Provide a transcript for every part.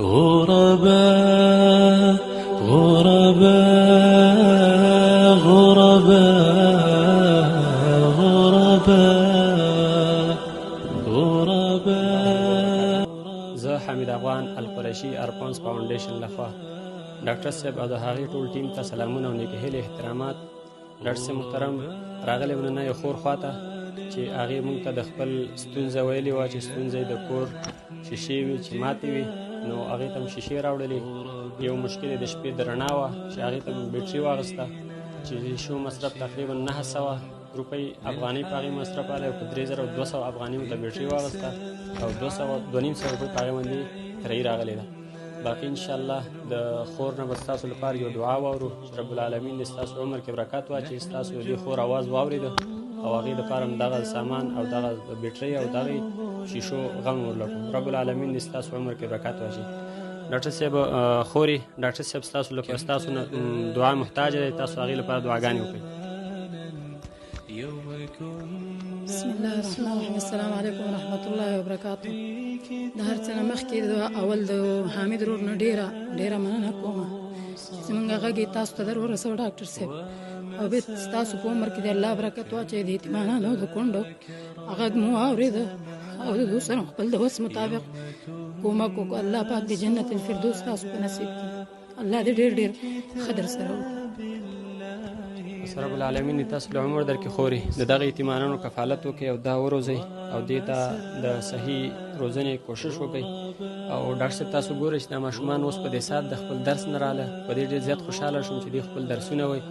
غرباء غرباء غرباء غرباء غرباء. زه حمید افغان القریشي ارفانز فاونډیشن لخوا ډاکټر صاحب او د هغې ټول ټیم ته سلامونه او نیکې هیلې احترامات. ډاکټر صاحب محترم راغلی وو نن یو خور خواته چې هغې موږ ته د خپل ستونزه ویلې وه چې ستونزه یې د کور شیشې وي چې ماتې وي، نو هغې ته م شیشې راوړلې. یو مشکل یې د شپې د رڼا وه چې هغې ته م بیټري واغسته چې شو مصرف تقریبا 900 روپۍ افغانۍ په هغې مصرف راغلی او په 3200 افغانۍ م ته بیټري واغسته او 200 روپۍ په هغې باندې کرایي راغلې ده. باقي انشاءالله د خور نه به ستاسو لپاره یو دعا واورو چې رب العالمین دې ستاسو عمر کې برکت واچوي، ستاسو د دې خور اواز واورېده او هغې دپاره هم دغه سامان او دغه بیټرۍ او دغې شیشو غم ورلټو. رب العالمین دې ستاسو عمر کې برکت واچوي. ډاکټر صاحب خورې ډاکټر صاحب ستاسو لپاره ستاسو نه دعا محتاجه دی، تاسو هغې لپاره دعاګانې وکړئ. بسم الله الرحمن الرحیم. السلام علیکم ورحمت الله وبرکاتو. د هر څه نه مخکې اول د حامد ورور نه ډېره مننه کوم چې زموږ غږ یې تاسو ته در ورسوه ډاکټر صاحب، او بیا ستاسو په عمر کې د الله برکت واچوي. د یتیمانانو د کونډو غږ مو واورېده او د دوی سره خپل د وس مطابق کومک وکړو. الله پاک د جنت الفردوس تاسو په نصیب کړي. الله دې ډېر ډېر ښه در سره وکړي. رب العالمین دې تاسو له عمر درکړي خورې د دغه یتیمانانو کفالت وکړي او دا وروځئ او دې ته د صحیح روزنې کوشش وکړئ. او ډاکټر صاحب تاسو ګورئ چې دا ماشومان اوس په دې ساعت د خپل درس نه راغله، په دې ډېر زیات خوشحاله شوم چې دوی خپل درسونه وایي.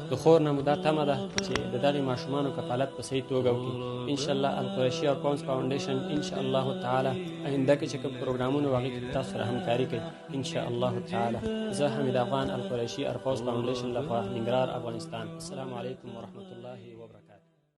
د خور نه مو دا تمه ده چې د دغې ماشومانو کفالت په صحیح توګه وکړي. انشاءالله القریشي ارفانز فاونډیشن انشاءالله تعالی آینده کې چې کوم پروګرامونه وو هغې کې تاسو سره همکاري کوي انشاءالله تعالی. زه حمید افغان القریشي ارفانز فاونډیشن لخوا ننګرهار افغانستان. السلام علیکم ورحمت الله وبرکاته.